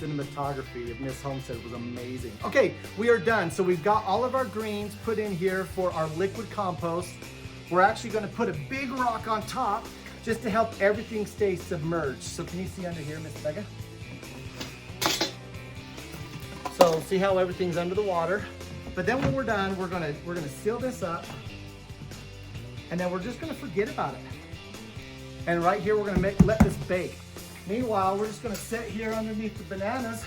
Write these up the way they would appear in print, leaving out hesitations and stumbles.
cinematography of Miss Homestead was amazing. Okay, we are done. So we've got all of our greens put in here for our liquid compost. We're actually going to put a big rock on top just to help everything stay submerged. So can you see under here, Miss Becca? So see how everything's under the water. But then when we're done, we're gonna seal this up, and then we're just gonna forget about it. And right here, we're gonna let this bake. Meanwhile, we're just gonna sit here underneath the bananas,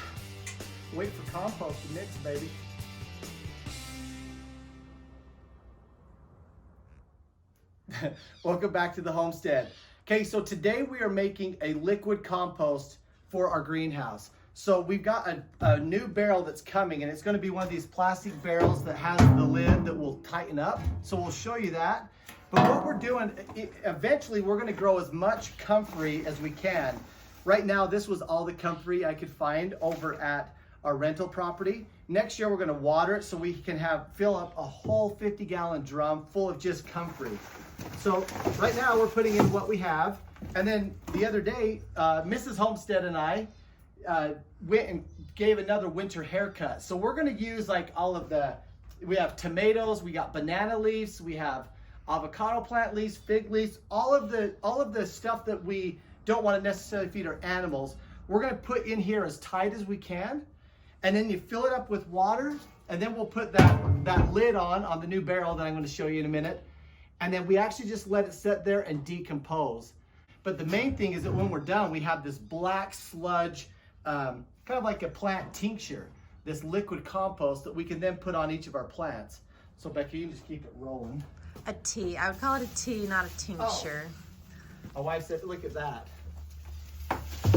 wait for compost to mix, baby. Welcome back to the homestead. Okay, so today we are making a liquid compost for our greenhouse. So we've got a new barrel that's coming, and it's going to be one of these plastic barrels that has the lid that will tighten up. So we'll show you that. But what we're doing, eventually we're going to grow as much comfrey as we can. Right now, this was all the comfrey I could find over at our rental property. Next year, we're going to water it so we can fill up a whole 50-gallon drum full of just comfrey. So right now we're putting in what we have. And then the other day, Mrs. Homestead and I went and gave another winter haircut. So we're going to use like all of we have tomatoes, we got banana leaves, we have avocado plant leaves, fig leaves, all of the stuff that we don't want to necessarily feed our animals. We're going to put in here as tight as we can. And then you fill it up with water, and then we'll put that lid on the new barrel that I'm going to show you in a minute. And then we actually just let it sit there and decompose. But the main thing is that when we're done, we have this black sludge, kind of like a plant tincture, this liquid compost that we can then put on each of our plants. So Becky, you can just keep it rolling. A tea. I would call it a tea, not a tincture. Oh. My wife said, look at that.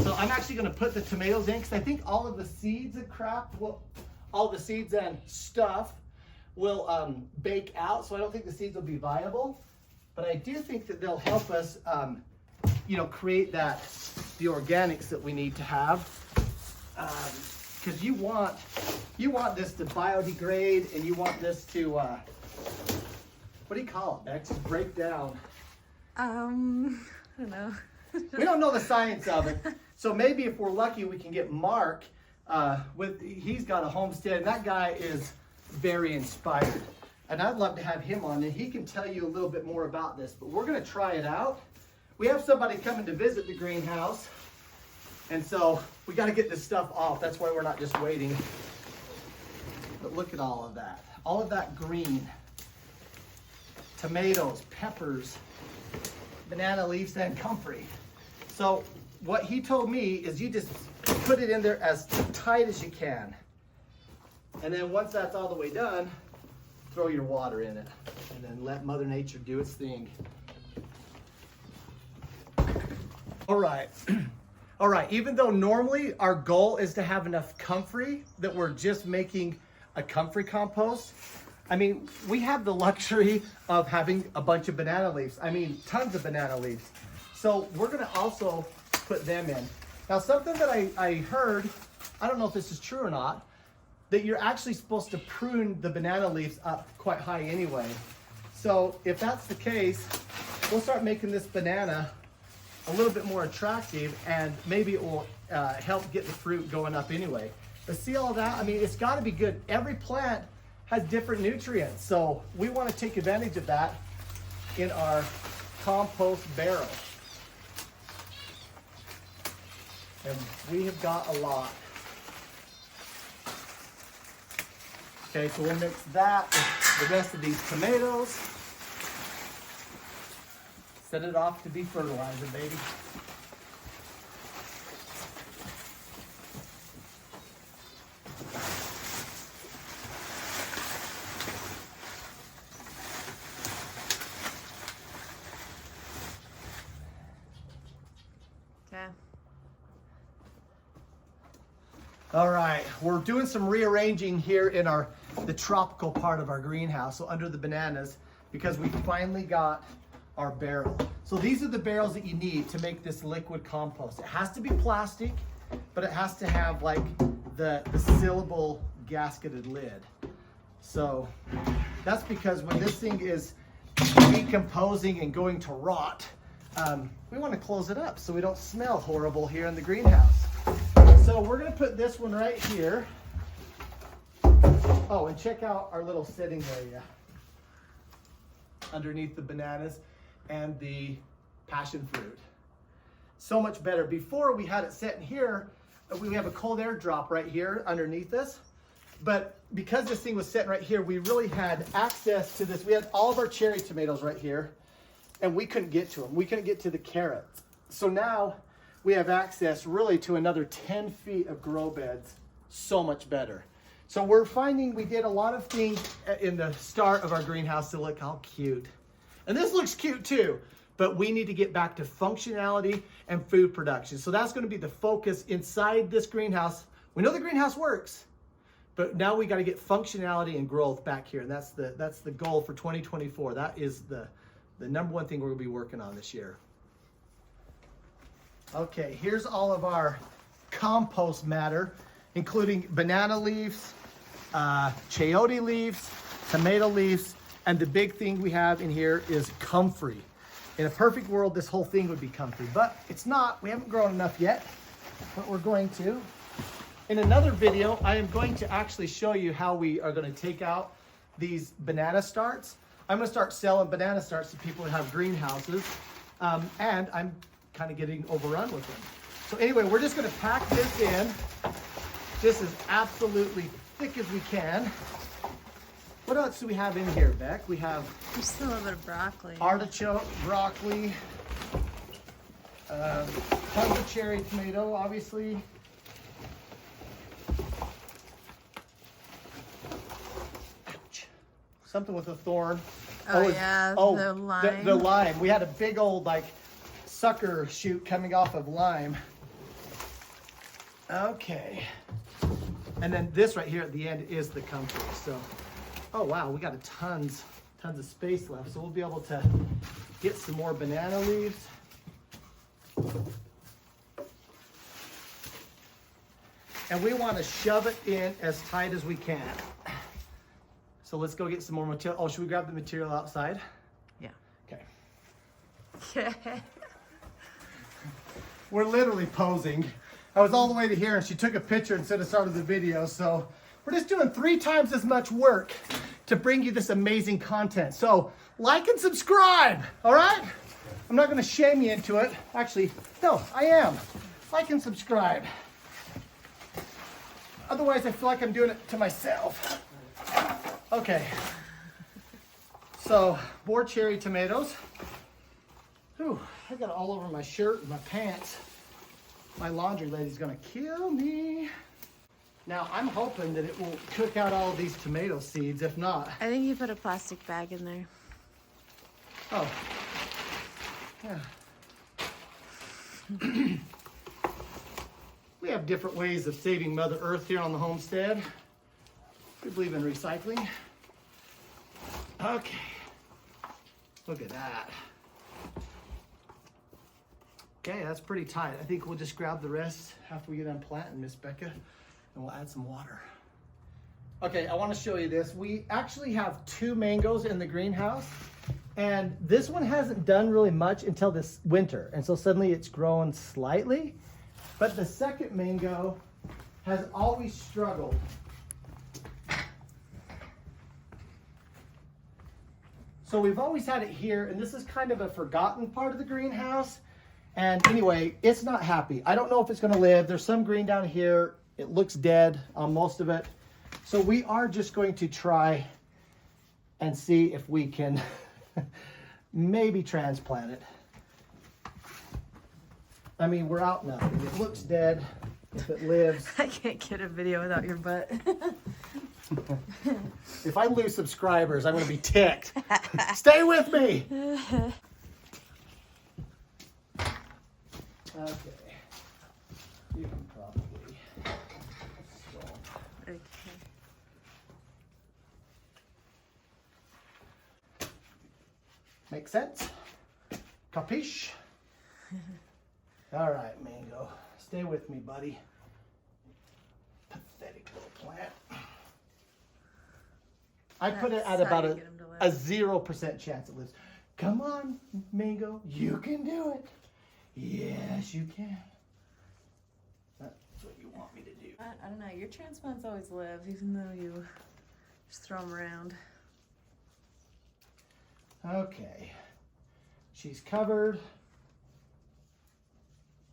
So I'm actually going to put the tomatoes in because I think all of the seeds and crap, all the seeds and stuff will bake out. So I don't think the seeds will be viable. But I do think that they'll help us, create the organics that we need to have. Because you want this to biodegrade, and you want this to what do you call it, Bex? Break down. I don't know. We don't know the science of it. So maybe if we're lucky, we can get Mark he's got a homestead, and that guy is very inspired. And I'd love to have him on, and he can tell you a little bit more about this. But we're going to try it out. We have somebody coming to visit the greenhouse, and so we got to get this stuff off. That's why we're not just waiting. But look at all of that green. Tomatoes, peppers, banana leaves, and comfrey. So what he told me is you just put it in there as tight as you can. And then once that's all the way done, throw your water in it. And then let Mother Nature do its thing. All right. All right, even though normally our goal is to have enough comfrey that we're just making a comfrey compost, I mean, we have the luxury of having a bunch of banana leaves. I mean, tons of banana leaves. So we're gonna also put them in. Now, something that I heard, I don't know if this is true or not, that you're actually supposed to prune the banana leaves up quite high anyway. So if that's the case, we'll start making this banana a little bit more attractive, and maybe it will help get the fruit going up anyway. But see all that? I mean, it's gotta be good. Every plant has different nutrients. So we wanna take advantage of that in our compost barrel. And we have got a lot. Okay, so we'll mix that with the rest of these tomatoes. Set it off to be fertilizer, baby. Okay. All right, we're doing some rearranging here in the tropical part of our greenhouse, so under the bananas, because we finally got our barrel. So these are the barrels that you need to make this liquid compost. It has to be plastic, but it has to have like the sealable gasketed lid. So that's because when this thing is decomposing and going to rot, we want to close it up so we don't smell horrible here in the greenhouse. So we're gonna put this one right here. Oh, and check out our little sitting area underneath the bananas and the passion fruit. So much better. Before we had it sitting here, we have a cold air drop right here underneath this. But because this thing was sitting right here, we really had access to this. We had all of our cherry tomatoes right here, and we couldn't get to them. We couldn't get to the carrots. So now we have access really to another 10 feet of grow beds. So much better. So we're finding we did a lot of things in the start of our greenhouse to look how cute. And this looks cute too, but we need to get back to functionality and food production. So that's going to be the focus inside this greenhouse. We know the greenhouse works, but now we got to get functionality and growth back here. And that's the goal for 2024. That is the number one thing we're going to be working on this year. Okay, here's all of our compost matter, including banana leaves, chayote leaves, tomato leaves, and the big thing we have in here is comfrey. In a perfect world, this whole thing would be comfrey, but it's not. We haven't grown enough yet, but we're going to. In another video, I am going to actually show you how we are going to take out these banana starts. I'm going to start selling banana starts to people who have greenhouses, and I'm kind of getting overrun with them. So anyway, we're just going to pack this in. This is absolutely thick as we can. What else do we have in here, Beck? We have just a little bit of broccoli. Artichoke, broccoli, tons of cherry tomato, obviously. Ouch. Something with a thorn. Oh yeah, the lime. The lime. We had a big old like sucker shoot coming off of lime. Okay. And then this right here at the end is the comfrey. So, oh wow, we got tons of space left. So we'll be able to get some more banana leaves. And we want to shove it in as tight as we can. So let's go get some more material. Oh, should we grab the material outside? Yeah. Okay. We're literally posing. I was all the way to here and she took a picture instead of started the video. So we're just doing 3 times as much work to bring you this amazing content. So like and subscribe, all right? I'm not gonna shame you into it. Actually, no, I am. Like and subscribe. Otherwise, I feel like I'm doing it to myself. Okay. So, more cherry tomatoes. Whew, I got it all over my shirt and my pants. My laundry lady's gonna kill me. Now, I'm hoping that it will cook out all of these tomato seeds. If not, I think you put a plastic bag in there. oh, yeah. We have different ways of saving Mother Earth here on the homestead. We believe in recycling. Okay, look at that. Okay, that's pretty tight. I think we'll just grab the rest after we get done planting, Miss Becca, and we'll add some water. Okay, I want to show you this. We actually have 2 mangoes in the greenhouse, and this one hasn't done really much until this winter, and so suddenly it's growing slightly. But the second mango has always struggled. So we've always had it here, and this is kind of a forgotten part of the greenhouse. And anyway, it's not happy. I don't know if it's gonna live. There's some green down here. It looks dead on most of it. So we are just going to try and see if we can maybe transplant it. I mean, we're out nothing. It looks dead. If it lives. I can't get a video without your butt. If I lose subscribers, I'm going to be ticked. Stay with me. Okay. You can probably swap. Okay. Make sense? Capiche? All right, Mango. Stay with me, buddy. Pathetic little plant. I put it at about a 0% chance it lives. Come on, Mango. You can do it. Yes, you can. That's what you want. I don't know. Your transplants always live, even though you just throw them around. Okay. She's covered.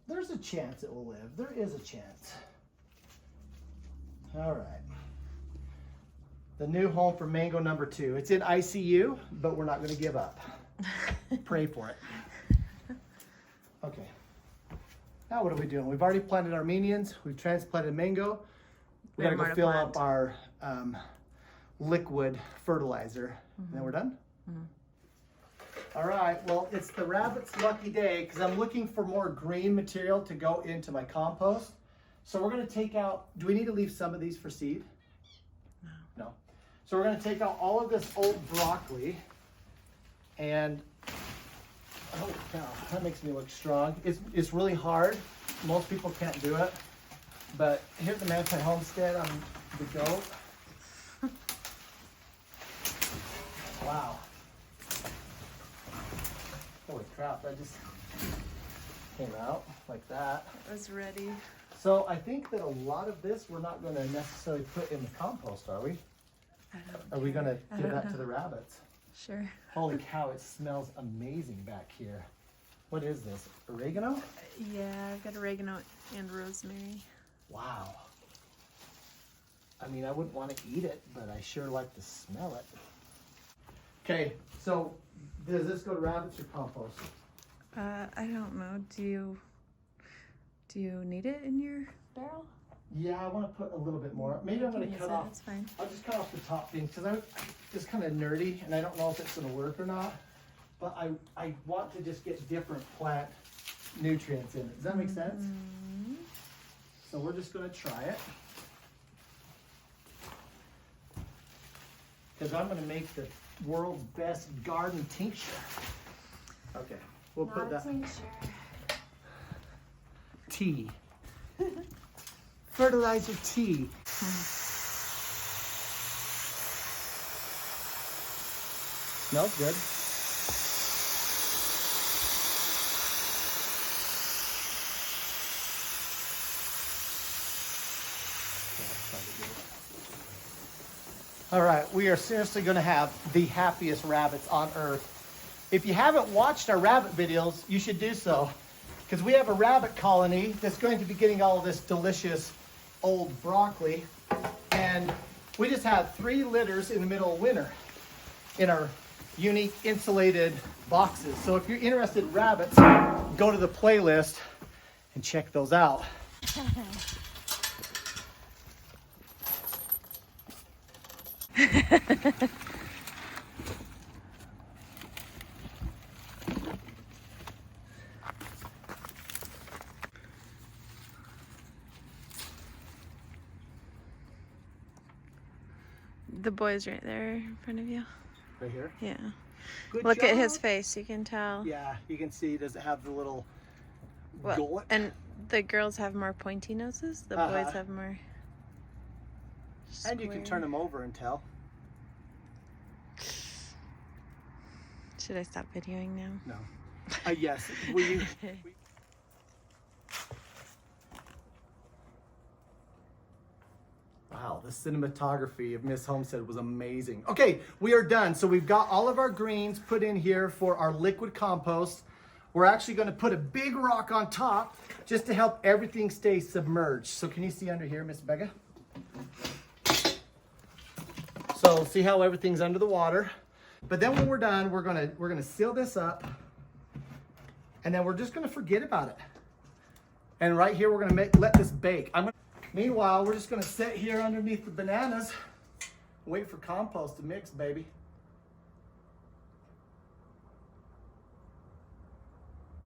There's a chance it will live. There is a chance. All right. The new home for Mango number 2. It's in ICU, but we're not going to give up. Pray for it. Okay. Now what are we doing? We've already planted Armenians. We've transplanted Mango. We got to go fill up our liquid fertilizer. And then we're done? All right, well, it's the rabbit's lucky day because I'm looking for more green material to go into my compost. So we're going to take out, do we need to leave some of these for seed? No. So we're going to take out all of this old broccoli and, oh cow, that makes me look strong. It's really hard. Most people can't do it. But here at the Manti Homestead, I'm the goat. Wow. Holy crap, that just came out like that. It was ready. So I think that a lot of this we're not going to necessarily put in the compost, are we? Are we going to give that to the rabbits? Sure. Holy cow, it smells amazing back here. What is this, oregano? Yeah, I've got oregano and rosemary. Wow. I mean, I wouldn't want to eat it, but I sure like to smell it. Okay, so does this go to rabbits or compost? I don't know. Do you need it in your barrel? Yeah, I want to put a little bit more. Maybe I'm going to cut off. That's fine. I'll just cut off the top thing because it's kind of nerdy and I don't know if it's going to work or not. But I want to just get different plant nutrients in it. Does that make sense? So we're just going to try it. Because I'm going to make the world's best garden tincture. Okay, we'll put that. Tincture. Tea. Fertilizer tea. Smells good. All right, we are seriously going to have the happiest rabbits on earth. If you haven't watched our rabbit videos, you should do so, because we have a rabbit colony that's going to be getting all of this delicious old broccoli, and we just had 3 litters in the middle of winter in our unique insulated boxes. So if you're interested in rabbits, go to the playlist and check those out. The boy's right there in front of you. Right here? Yeah. Good Look job. at his face, you can tell. Yeah, you can see, does it have the little Well, gullet? and the girls have more pointy noses, the boys have more And you can turn them over and tell. Should I stop videoing now? No. Yes. Wow, the cinematography of Miss Homestead was amazing. Okay, we are done. So we've got all of our greens put in here for our liquid compost. We're actually going to put a big rock on top just to help everything stay submerged. So can you see under here, Miss Becca? So see how everything's under the water. But then when we're done, we're gonna seal this up, and then we're just gonna forget about it. And right here, we're gonna let this bake. Meanwhile, we're just gonna sit here underneath the bananas, wait for compost to mix, baby.